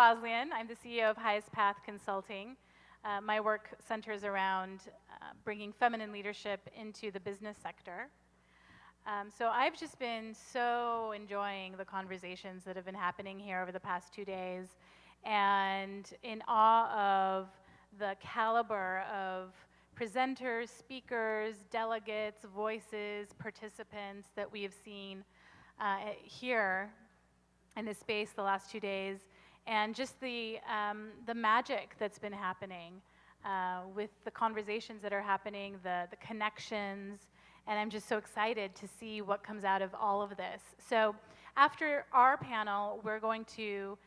Boslian. I'm the CEO of Highest Path Consulting. My work centers around bringing feminine leadership into the business sector. So I've just been so enjoying the conversations that have been happening here over the past 2 days, and in awe of the caliber of presenters, speakers, delegates, voices, participants that we have seen here in this space the last 2 days, and just the magic that's been happening with the conversations that are happening, the connections, and I'm just so excited to see what comes out of all of this. So after our panel, we're going to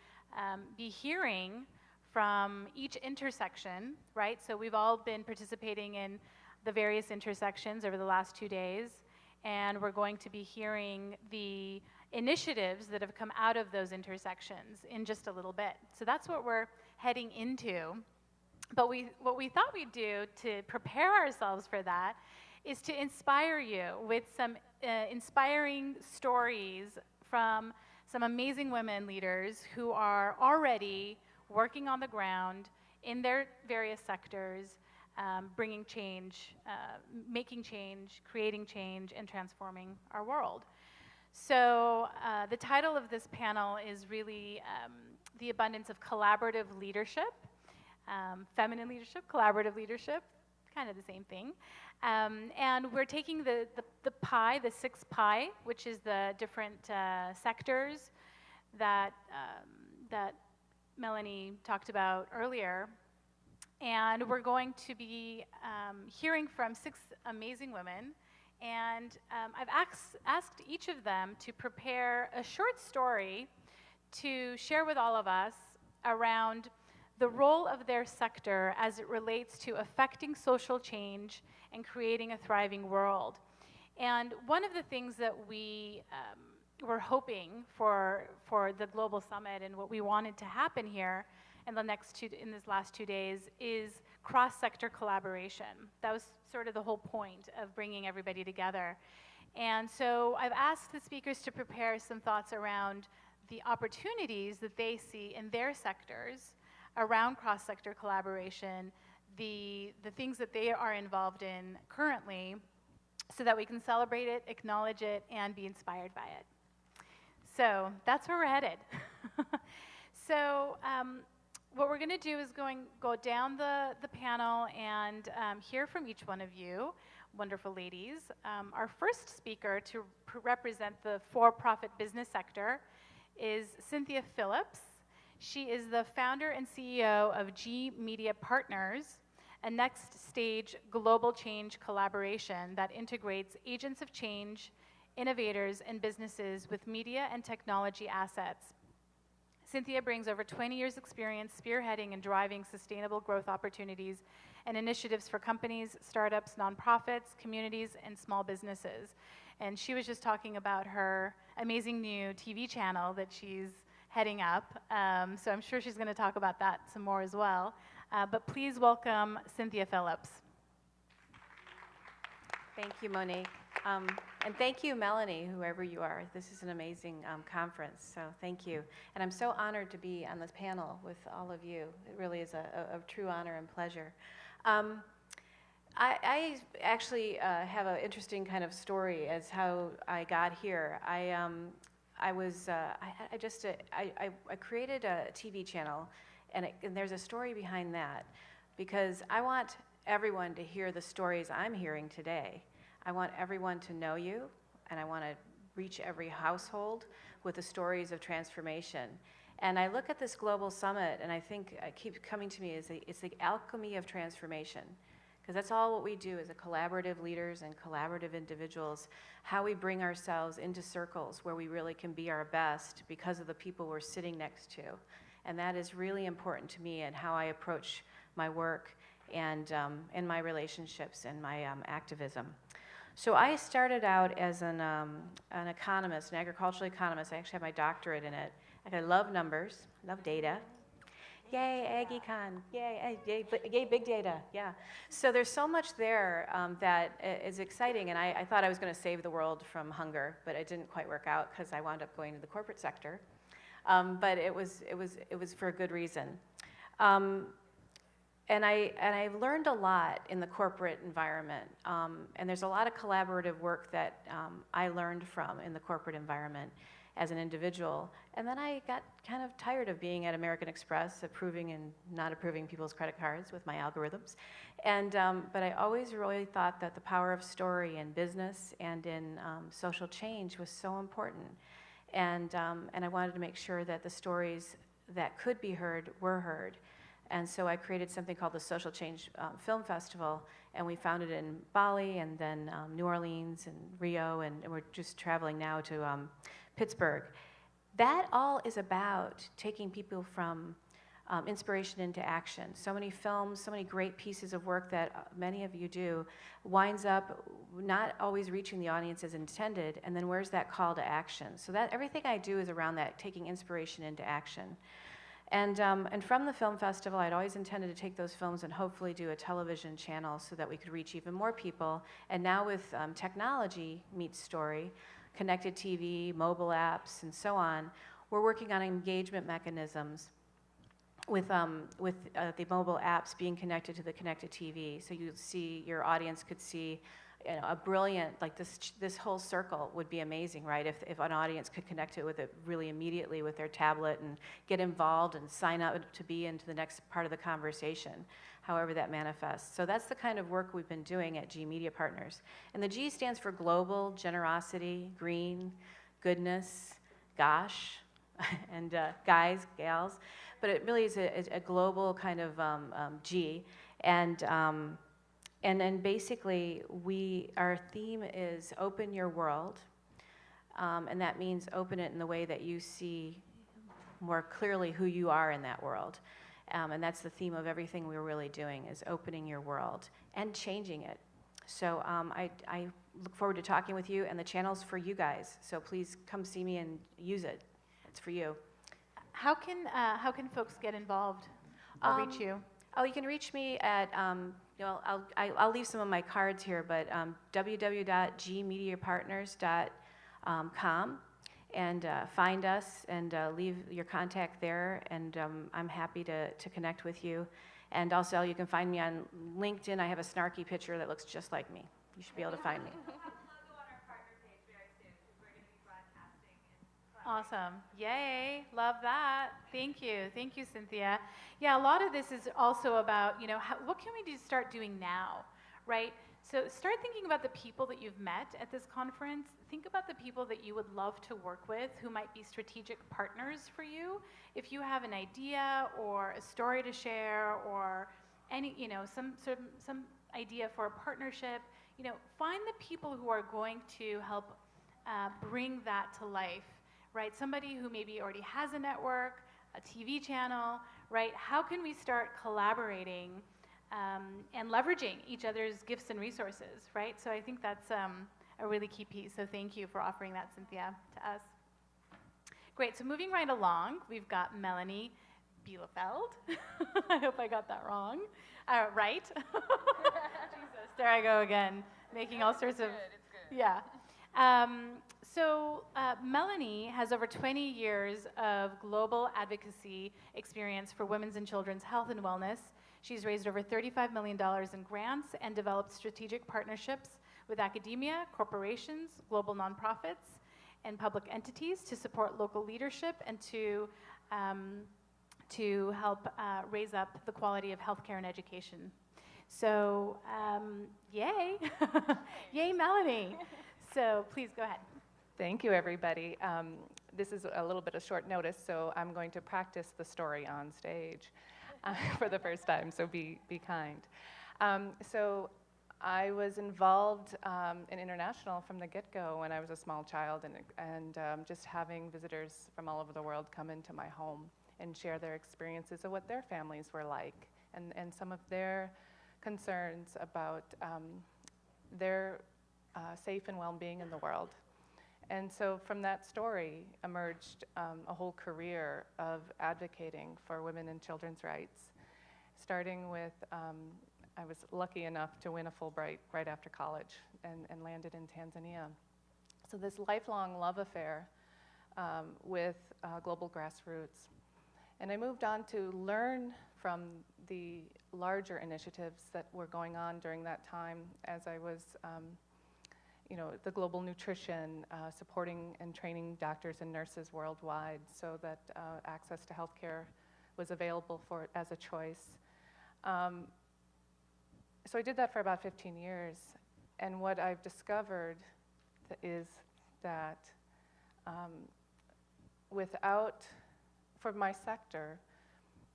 be hearing from each intersection, right? So we've all been participating in the various intersections over the last 2 days, and we're going to be hearing the initiatives that have come out of those intersections in just a little bit. So that's what we're heading into. But what we thought we'd do to prepare ourselves for that is to inspire you with some inspiring stories from some amazing women leaders who are already working on the ground in their various sectors, bringing change, making change, creating change, and transforming our world. So the title of this panel is really the abundance of collaborative leadership, feminine leadership, collaborative leadership, kind of the same thing. And we're taking the pie, the 6 pie, which is the different sectors that Melanie talked about earlier. And we're going to be hearing from 6 amazing women. And I've asked each of them to prepare a short story to share with all of us around the role of their sector as it relates to affecting social change and creating a thriving world. And one of the things that we were hoping for the Global Summit and what we wanted to happen here in this last 2 days is cross-sector collaboration. That was sort of the whole point of bringing everybody together. And so I've asked the speakers to prepare some thoughts around the opportunities that they see in their sectors around cross-sector collaboration, the things that they are involved in currently, so that we can celebrate it, acknowledge it, and be inspired by it. So that's where we're headed. So what we're going to do is go down the panel and hear from each one of you, wonderful ladies. Our first speaker to represent the for-profit business sector is Cynthia Phillips. She is the founder and CEO of G Media Partners, a next stage global change collaboration that integrates agents of change, innovators, and businesses with media and technology assets. Cynthia brings over 20 years experience spearheading and driving sustainable growth opportunities and initiatives for companies, startups, nonprofits, communities, and small businesses. And she was just talking about her amazing new TV channel that she's heading up. So I'm sure she's going to talk about that some more as well. But please welcome Cynthia Phillips. Thank you, Monique. And thank you, Melanie, whoever you are. This is an amazing conference, so thank you. And I'm so honored to be on this panel with all of you. It really is a true honor and pleasure. I actually have an interesting kind of story as how I got here. I created a TV channel, and there's a story behind that, because I want everyone to hear the stories I'm hearing today. I want everyone to know you, and I want to reach every household with the stories of transformation. And I look at this global summit, and I think it keeps coming to me as it's the alchemy of transformation, because that's all what we do as a collaborative leaders and collaborative individuals, how we bring ourselves into circles where we really can be our best because of the people we're sitting next to. And that is really important to me and how I approach my work and my relationships and my activism. So I started out as an economist, an agricultural economist. I actually have my doctorate in it. I love numbers, love data. Yay, AggieCon, yay, big data, yeah. So there's so much there that is exciting, and I thought I was going to save the world from hunger, but it didn't quite work out because I wound up going to the corporate sector. but it was for a good reason. And I've learned a lot in the corporate environment, and there's a lot of collaborative work that I learned from in the corporate environment as an individual. And then I got kind of tired of being at American Express, approving and not approving people's credit cards with my algorithms. And but I always really thought that the power of story in business and in social change was so important. And I wanted to make sure that the stories that could be heard were heard. And so I created something called the Social Change Film Festival, and we founded it in Bali and then New Orleans and Rio, and we're just traveling now to Pittsburgh. That all is about taking people from inspiration into action. So many films, so many great pieces of work that many of you do winds up not always reaching the audience as intended, and then where's that call to action? So that everything I do is around that, taking inspiration into action. And from the film festival, I'd always intended to take those films and hopefully do a television channel so that we could reach even more people. And now with technology meets story, connected TV, mobile apps, and so on, we're working on engagement mechanisms with the mobile apps being connected to the connected TV. So you'd see, your audience could see, you know, a brilliant, like this whole circle would be amazing, right? If an audience could connect it with it really immediately with their tablet and get involved and sign up to be into the next part of the conversation, however that manifests. So that's the kind of work we've been doing at G Media Partners. And the G stands for global, generosity, green, goodness, gosh, and guys, gals. But it really is a global kind of G. And then basically, our theme is open your world, and that means open it in the way that you see more clearly who you are in that world. And that's the theme of everything we're really doing, is opening your world and changing it. So I look forward to talking with you, and the channel's for you guys. So please come see me and use it. It's for you. How can folks get involved or reach you? Oh, you can reach me at, I'll leave some of my cards here, but www.gmediapartners.com, and find us and leave your contact there, and I'm happy to connect with you. And also, you can find me on LinkedIn. I have a snarky picture that looks just like me. You should be able to find me. Awesome. Yay. Love that. Thank you. Thank you, Cynthia. Yeah, a lot of this is also about, you know, what can we start doing now, right? So start thinking about the people that you've met at this conference. Think about the people that you would love to work with who might be strategic partners for you. If you have an idea or a story to share or any, you know, some idea for a partnership, you know, find the people who are going to help bring that to life. Right, somebody who maybe already has a network, a TV channel, right? How can we start collaborating and leveraging each other's gifts and resources, right? So I think that's a really key piece. So thank you for offering that, Cynthia, to us. Great, so moving right along, we've got Melanie Bielefeld. I hope I got that wrong. Right? Jesus, there I go again, making all sorts of, it's good. Yeah. So Melanie has over 20 years of global advocacy experience for women's and children's health and wellness. She's raised over $35 million in grants and developed strategic partnerships with academia, corporations, global nonprofits, and public entities to support local leadership and to help raise up the quality of healthcare and education. So, yay. Yay, Melanie. So please go ahead. Thank you, everybody. This is a little bit of short notice, so I'm going to practice the story on stage for the first time, so be kind. So I was involved in international from the get-go when I was a small child, and just having visitors from all over the world come into my home and share their experiences of what their families were like, and some of their concerns about their safe and well-being in the world. And so from that story emerged a whole career of advocating for women and children's rights, starting with, I was lucky enough to win a Fulbright right after college and landed in Tanzania. So this lifelong love affair with global grassroots. And I moved on to learn from the larger initiatives that were going on during that time as I was, the global nutrition, supporting and training doctors and nurses worldwide so that access to healthcare was available for it as a choice. So I did that for about 15 years. And what I've discovered is that for my sector,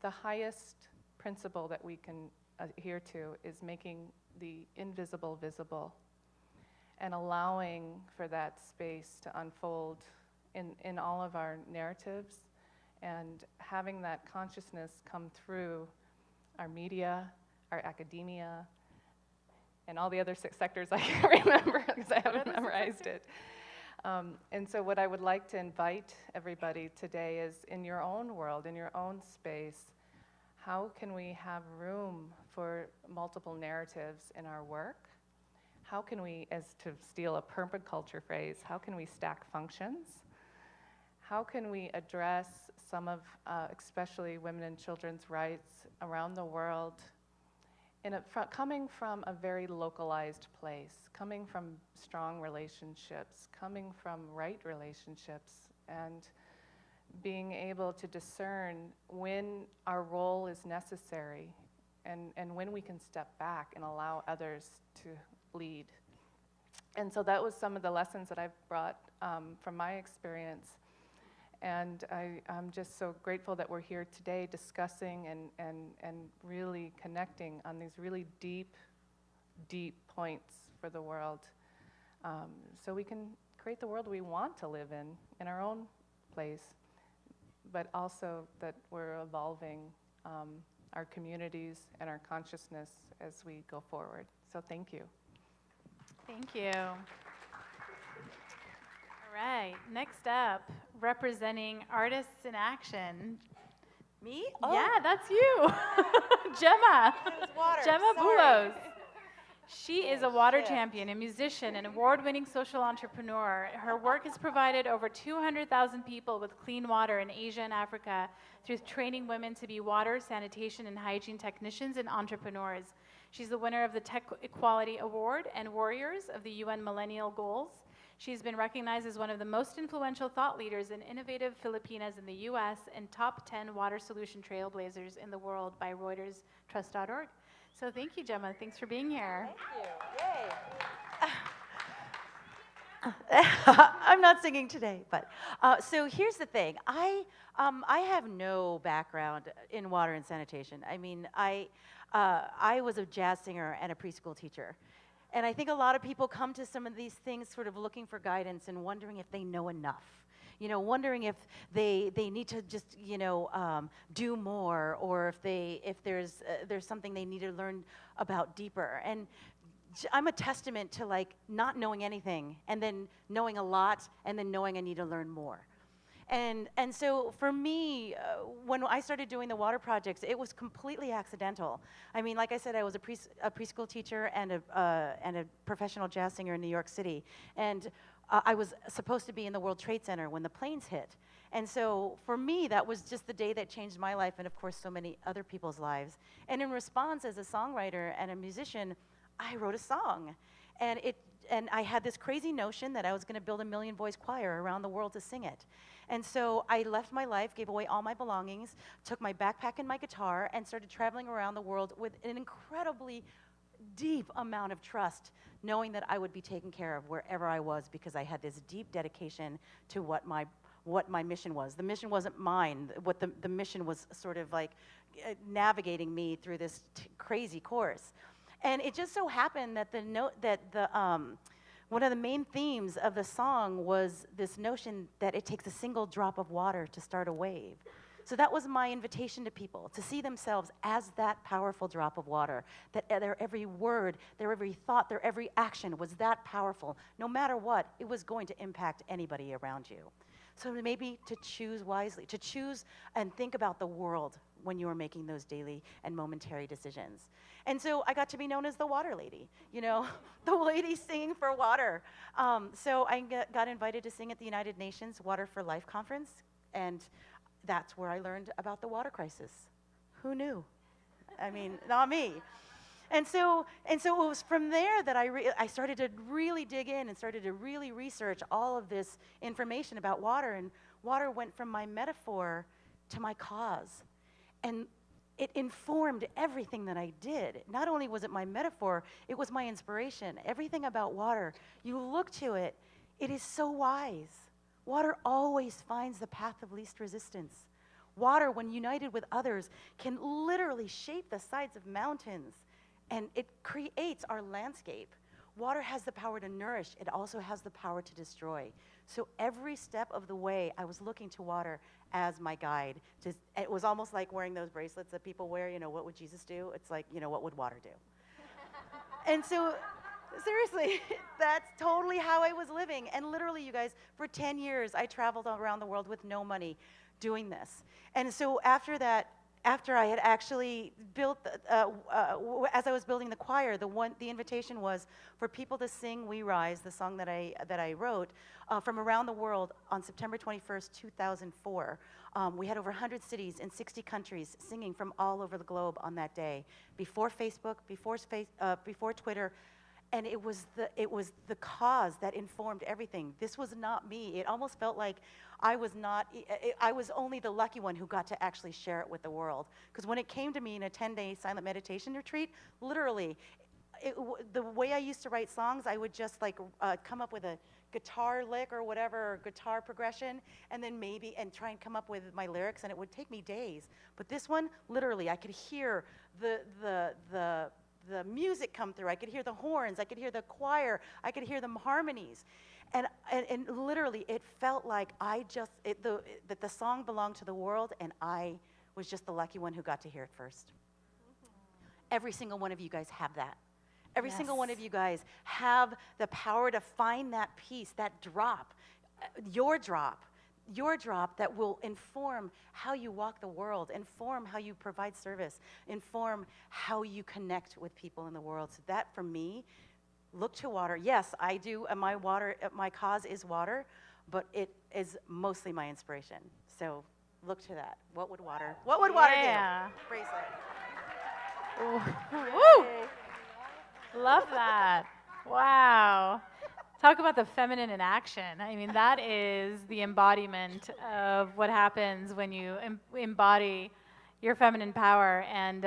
the highest principle that we can adhere to is making the invisible visible and allowing for that space to unfold in all of our narratives and having that consciousness come through our media, our academia, and all the other sectors I can't remember because I haven't memorized it. And so what I would like to invite everybody today is in your own world, in your own space, how can we have room for multiple narratives in our work? How can we, as to steal a permaculture phrase, how can we stack functions? How can we address some of, especially women and children's rights around the world coming from a very localized place, coming from strong relationships, coming from right relationships, and being able to discern when our role is necessary and when we can step back and allow others to lead. And so that was some of the lessons that I've brought from my experience. And I'm just so grateful that we're here today discussing and really connecting on these really deep, deep points for the world. So we can create the world we want to live in our own place, but also that we're evolving our communities and our consciousness as we go forward. So thank you. Thank you. All right, next up, representing Artists in Action. Me? Yeah, that's you. Gemma. It was water. Gemma Sorry. Boulos. She is a water shift. champion, a musician, an award-winning social entrepreneur. Her work has provided over 200,000 people with clean water in Asia and Africa through training women to be water, sanitation, and hygiene technicians and entrepreneurs. She's the winner of the Tech Equality Award and Warriors of the UN Millennial Goals. She's been recognized as one of the most influential thought leaders and innovative Filipinas in the US and top 10 water solution trailblazers in the world by Reuters Trust.org. So thank you, Gemma. Thanks for being here. Thank you. Yay. I'm not singing today, but so here's the thing. I have no background in water and sanitation. I mean, I was a jazz singer and a preschool teacher. And I think a lot of people come to some of these things sort of looking for guidance and wondering if they know enough. Wondering if they need to just, do more, or if there's something they need to learn about deeper. And I'm a testament to like not knowing anything, and then knowing a lot, and then knowing I need to learn more. And so for me, when I started doing the water projects, it was completely accidental. I mean, like I said, I was a preschool teacher and a professional jazz singer in New York City. And I was supposed to be in the World Trade Center when the planes hit. And so for me, that was just the day that changed my life and, of course, so many other people's lives. And in response, as a songwriter and a musician, I wrote a song. And I had this crazy notion that I was going to build a million-voice choir around the world to sing it. And so I left my life, gave away all my belongings, took my backpack and my guitar, and started traveling around the world with an incredibly deep amount of trust, knowing that I would be taken care of wherever I was, because I had this deep dedication to what my mission was. The mission wasn't mine. What the mission was sort of like navigating me through this crazy course. And it just so happened that one of the main themes of the song was this notion that it takes a single drop of water to start a wave. So that was my invitation to people, to see themselves as that powerful drop of water, that their every word, their every thought, their every action was that powerful. No matter what, it was going to impact anybody around you. So maybe to choose wisely, to choose and think about the world when you were making those daily and momentary decisions. And so I got to be known as the water lady, you know, the lady singing for water. So I got invited to sing at the United Nations Water for Life conference, and that's where I learned about the water crisis. Who knew? I mean, not me. And so it was from there that I started to really dig in and started to really research all of this information about water. And water went from my metaphor to my cause. And it informed everything that I did. Not only was it my metaphor, it was my inspiration. Everything about water, you look to it, it is so wise. Water always finds the path of least resistance. Water, when united with others, can literally shape the sides of mountains, and it creates our landscape. Water has the power to nourish. It also has the power to destroy. So every step of the way, I was looking to water as my guide. It was almost like wearing those bracelets that people wear, you know, what would Jesus do? It's like, you know, what would water do? And so, seriously, that's totally how I was living. And literally, you guys, for 10 years, I traveled around the world with no money doing this. And so after that, after I had actually built, as I was building the choir, the invitation was for people to sing "We Rise," the song that I wrote, from around the world on September 21st, 2004. We had over 100 cities in 60 countries singing from all over the globe on that day. Before Facebook, before Twitter. And it was the cause that informed everything. This was not me. It almost felt like I was only the lucky one who got to actually share it with the world. Because when it came to me in a 10-day silent meditation retreat, literally, the way I used to write songs, I would just like come up with a guitar lick or whatever, or guitar progression, and then and try and come up with my lyrics, and it would take me days. But this one, literally, I could hear the music come through. I could hear the horns. I could hear the choir. I could hear the harmonies. And literally, it felt like that the song belonged to the world, and I was just the lucky one who got to hear it first. Every single one of you guys have that. Every single one of you guys have the power to find that piece, that drop, your drop that will inform how you walk the world, inform how you provide service, inform how you connect with people in the world. So that, for me, look to water. Yes, I do. My cause is water, but it is mostly my inspiration. So look to that. What would water do? Bracelet. Woo! Love that. Wow. Talk about the feminine in action. I mean, that is the embodiment of what happens when you embody your feminine power. And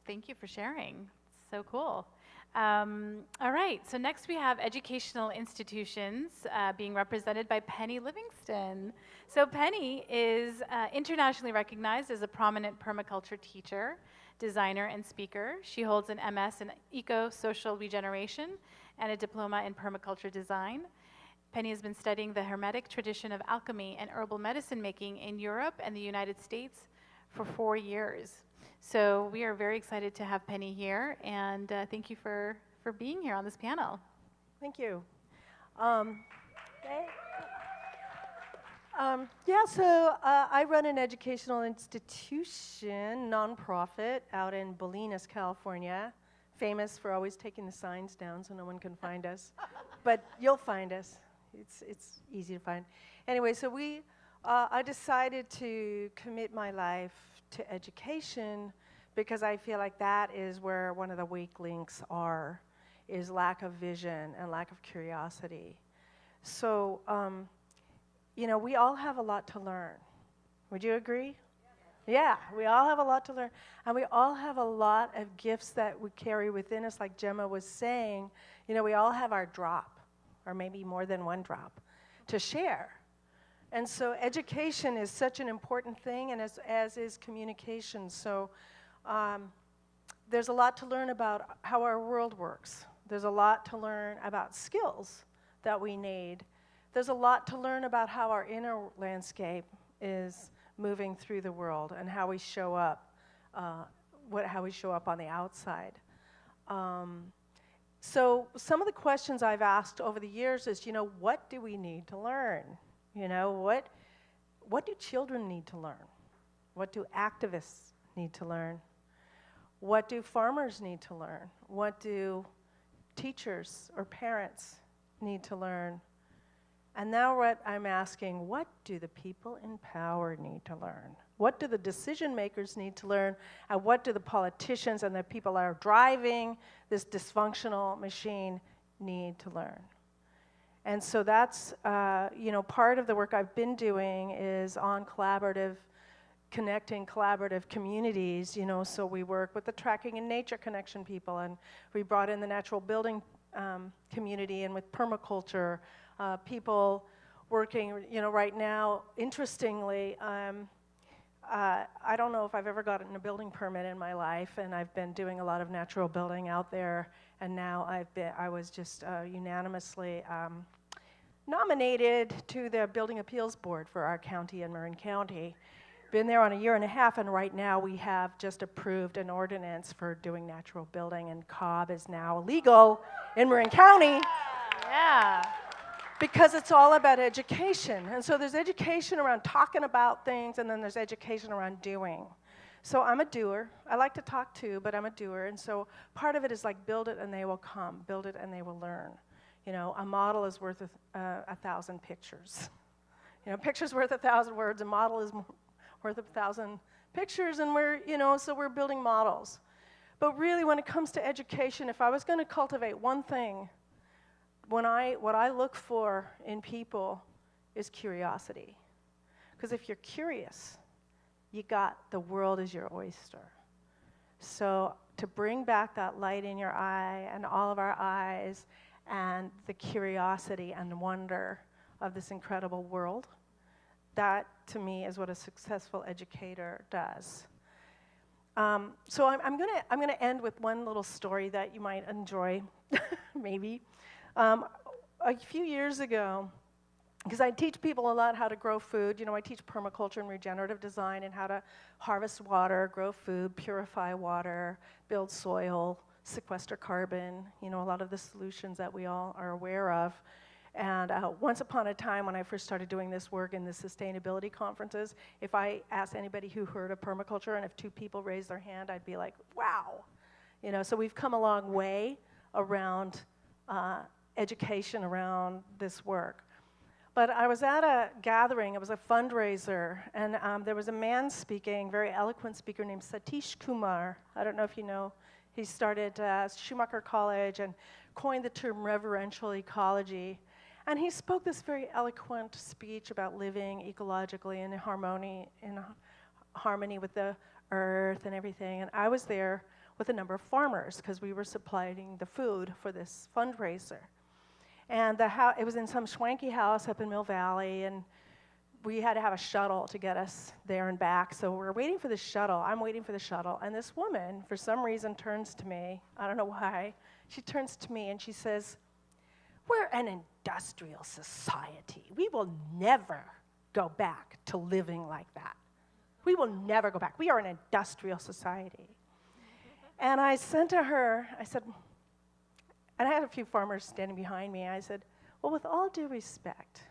thank you for sharing. It's so cool. All right, so next we have educational institutions being represented by Penny Livingston. So Penny is internationally recognized as a prominent permaculture teacher, designer, and speaker. She holds an MS in eco-social regeneration and a diploma in permaculture design. Penny has been studying the Hermetic tradition of alchemy and herbal medicine making in Europe and the United States for 4 years. So we are very excited to have Penny here, and thank you for being here on this panel. Thank you. So I run an educational institution, nonprofit, out in Bolinas, California, famous for always taking the signs down so no one can find us. But you'll find us. It's easy to find. Anyway, so I decided to commit my life to education because I feel like that is where one of the weak links is lack of vision and lack of curiosity. So, we all have a lot to learn. Would you agree? Yeah, we all have a lot to learn. And we all have a lot of gifts that we carry within us, like Gemma was saying. We all have our drop, or maybe more than one drop, to share. And so education is such an important thing, and as is communication. So there's a lot to learn about how our world works. There's a lot to learn about skills that we need. There's a lot to learn about how our inner landscape is moving through the world and how we show up, how we show up on the outside. So some of the questions I've asked over the years is, what do we need to learn? What do children need to learn? What do activists need to learn? What do farmers need to learn? What do teachers or parents need to learn? And now what I'm asking, what do the people in power need to learn? What do the decision makers need to learn? And what do the politicians and the people that are driving this dysfunctional machine need to learn? And so that's, part of the work I've been doing is on connecting collaborative communities, so we work with the Tracking and Nature Connection people, and we brought in the natural building community, and with permaculture, people working, right now, interestingly, I don't know if I've ever gotten a building permit in my life, and I've been doing a lot of natural building out there, and now I was just unanimously nominated to the Building Appeals Board for our county in Marin County. Been there on a year and a half, and right now we have just approved an ordinance for doing natural building, and cob is now legal in Marin County. Yeah. Because it's all about education. And so there's education around talking about things, and then there's education around doing. So I'm a doer. I like to talk too, but I'm a doer. And so part of it is like, build it and they will come. Build it and they will learn. A model is worth 1,000 pictures. Picture's worth 1,000 words. A model is worth 1,000 pictures, and so we're building models. But really, when it comes to education, if I was going to cultivate one thing, what I look for in people is curiosity. Because if you're curious, the world is your oyster. So to bring back that light in your eye and all of our eyes and the curiosity and wonder of this incredible world, that to me is what a successful educator does. So I'm gonna end with one little story that you might enjoy, maybe. A few years ago, because I teach people a lot how to grow food. I teach permaculture and regenerative design and how to harvest water, grow food, purify water, build soil, sequester carbon, a lot of the solutions that we all are aware of. And once upon a time, when I first started doing this work in the sustainability conferences, if I asked anybody who heard of permaculture, and if 2 people raised their hand, I'd be like, wow. So we've come a long way around education around this work. But I was at a gathering, it was a fundraiser, and there was a man speaking, very eloquent speaker named Satish Kumar. I don't know if you know. He started Schumacher College and coined the term reverential ecology. And he spoke this very eloquent speech about living ecologically in harmony with the earth and everything. And I was there with a number of farmers because we were supplying the food for this fundraiser. And it was in some swanky house up in Mill Valley, and we had to have a shuttle to get us there and back. So we're waiting for the shuttle. I'm waiting for the shuttle. And this woman, for some reason, turns to me. I don't know why. She turns to me and she says, "We're an industrial society. We will never go back to living like that. We will never go back. We are an industrial society." And I said to her, and I had a few farmers standing behind me. I said, "Well, with all due respect."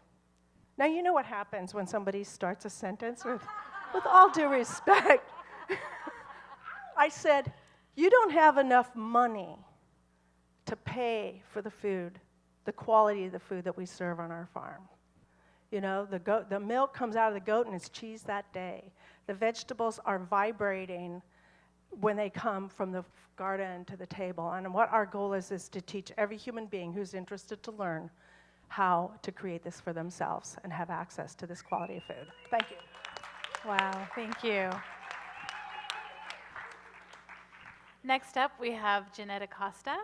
Now, you know what happens when somebody starts a sentence with all due respect. I said, "You don't have enough money to pay for the food, the quality of the food that we serve on our farm. The milk comes out of the goat and it's cheese that day. The vegetables are vibrating when they come from the garden to the table. And what our goal is to teach every human being who's interested to learn how to create this for themselves and have access to this quality of food." Thank you. Wow, thank you. Next up, we have Jeanette Acosta,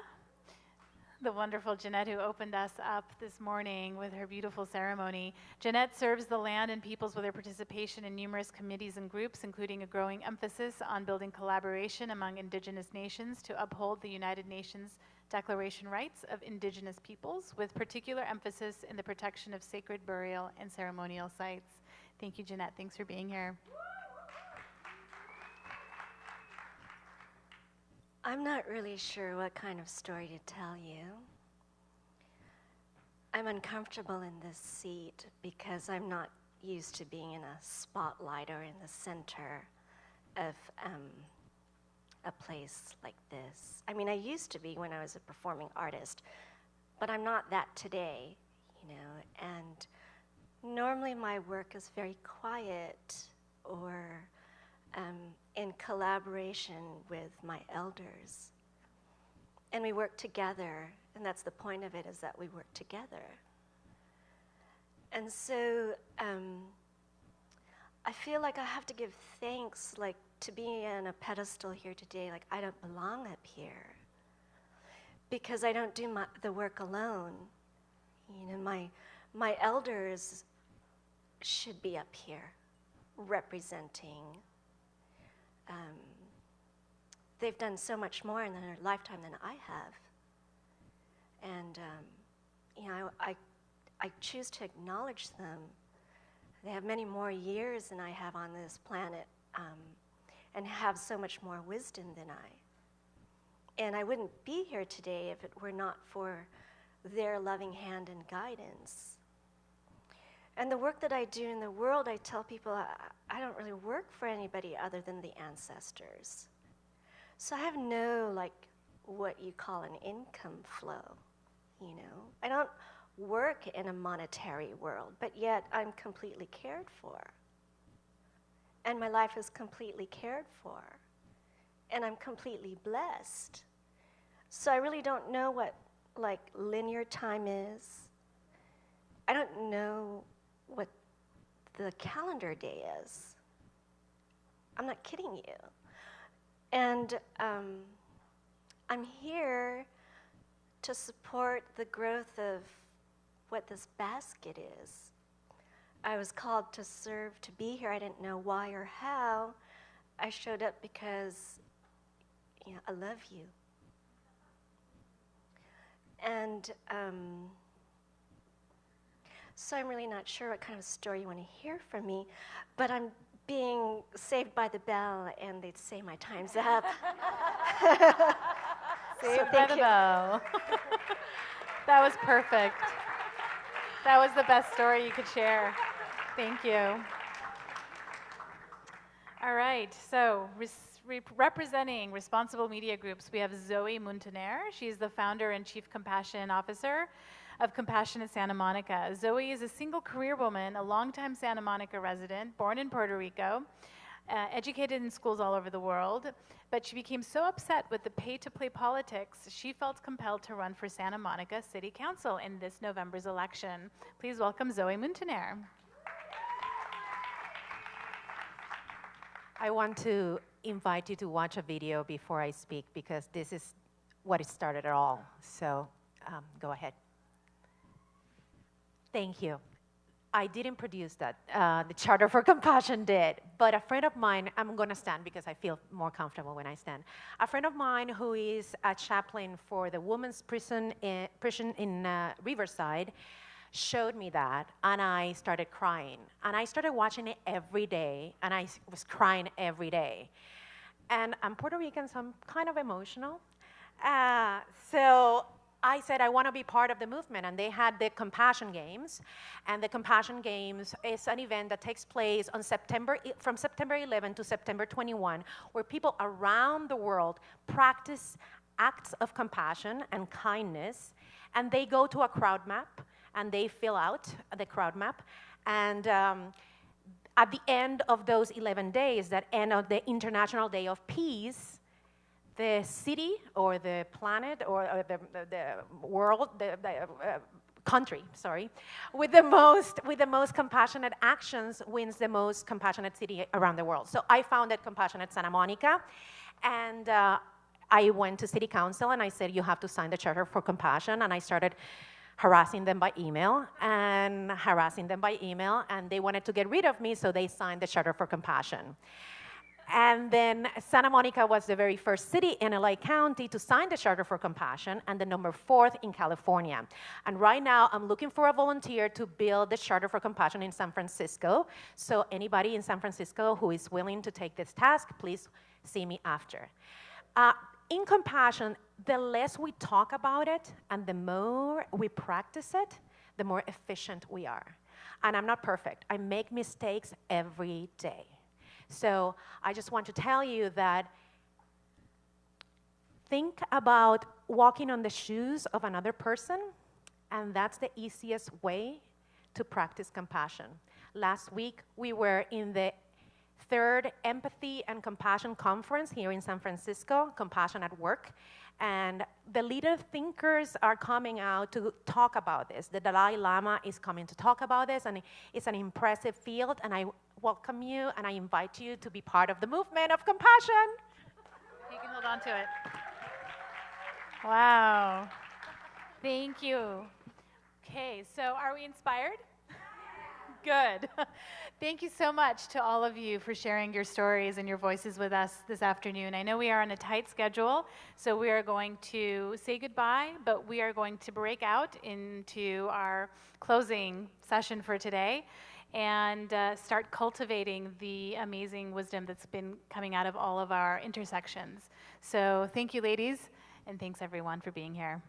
the wonderful Jeanette who opened us up this morning with her beautiful ceremony. Jeanette serves the land and peoples with her participation in numerous committees and groups, including a growing emphasis on building collaboration among Indigenous nations to uphold the United Nations Declaration rights of Indigenous peoples, with particular emphasis in the protection of sacred burial and ceremonial sites. Thank you, Jeanette. Thanks for being here. I'm not really sure what kind of story to tell you. I'm uncomfortable in this seat because I'm not used to being in a spotlight or in the center of a place like this. I mean, I used to be when I was a performing artist, but I'm not that today, you know, and normally my work is very quiet or in collaboration with my elders. And we work together, and that's the point of it, is that we work together. And so I feel like I have to give thanks, like, to be on a pedestal here today. Like, I don't belong up here because I don't do the work alone. You know, my elders should be up here representing. They've done so much more in their lifetime than I have. And, you know, I choose to acknowledge them. They have many more years than I have on this planet, and have so much more wisdom than I. And I wouldn't be here today if it were not for their loving hand and guidance. And the work that I do in the world, I tell people I don't really work for anybody other than the ancestors. So I have no, like, what you call an income flow, you know. I don't work in a monetary world, but yet I'm completely cared for. And my life is completely cared for. And I'm completely blessed. So I really don't know what, like, linear time is. I don't know what the calendar day is. I'm not kidding you. And I'm here to support the growth of what this basket is. I was called to serve, to be here. I didn't know why or how. I showed up because, you know, I love you. And so I'm really not sure what kind of story you want to hear from me, but I'm being saved by the bell, and they'd say my time's up. Saved by the bell. That was perfect. That was the best story you could share. Thank you. All right, so representing responsible media groups, we have Zoe Muntaner. She's the founder and chief compassion officer of Compassionate Santa Monica. Zoe is a single career woman, a longtime Santa Monica resident, born in Puerto Rico, educated in schools all over the world, but she became so upset with the pay-to-play politics, she felt compelled to run for Santa Monica City Council in this November's election. Please welcome Zoe Muntaner. I want to invite you to watch a video before I speak, because this is what it started it all. So go ahead. Thank you. I didn't produce that. The Charter for Compassion did. But a friend of mine, I'm going to stand because I feel more comfortable when I stand. A friend of mine who is a chaplain for the women's prison in Riverside showed me that, and I started crying. And I started watching it every day, and I was crying every day. And I'm Puerto Rican, so I'm kind of emotional. So I said, I want to be part of the movement, and they had the Compassion Games. And the Compassion Games is an event that takes place on from September 11 to September 21, where people around the world practice acts of compassion and kindness, and they go to a crowd map, and they fill out the crowd map. And at the end of those 11 days, that end of the International Day of Peace, the city or the planet or the world, the country, sorry, with the most compassionate actions wins the most compassionate city around the world. So I founded Compassionate Santa Monica, and I went to City Council and I said, you have to sign the Charter for Compassion, and I started harassing them by email, and they wanted to get rid of me, so they signed the Charter for Compassion. And then Santa Monica was the very first city in LA County to sign the Charter for Compassion, and the number 4th in California. And right now, I'm looking for a volunteer to build the Charter for Compassion in San Francisco. So anybody in San Francisco who is willing to take this task, please see me after. In compassion, the less we talk about it and the more we practice it, the more efficient we are. and I'm not perfect. I make mistakes every day. So I just want to tell you that think about walking on the shoes of another person, and that's the easiest way to practice compassion. Last week, we were in the third Empathy and Compassion Conference here in San Francisco, Compassion at Work. And the leader thinkers are coming out to talk about this. The Dalai Lama is coming to talk about this, and it's an impressive field, and I welcome you, and I invite you to be part of the movement of compassion. You can hold on to it. Wow. Thank you. Okay, so are we inspired? Good. Thank you so much to all of you for sharing your stories and your voices with us this afternoon. I know we are on a tight schedule, so we are going to say goodbye, but we are going to break out into our closing session for today and start cultivating the amazing wisdom that's been coming out of all of our intersections. So thank you, ladies, and thanks everyone for being here.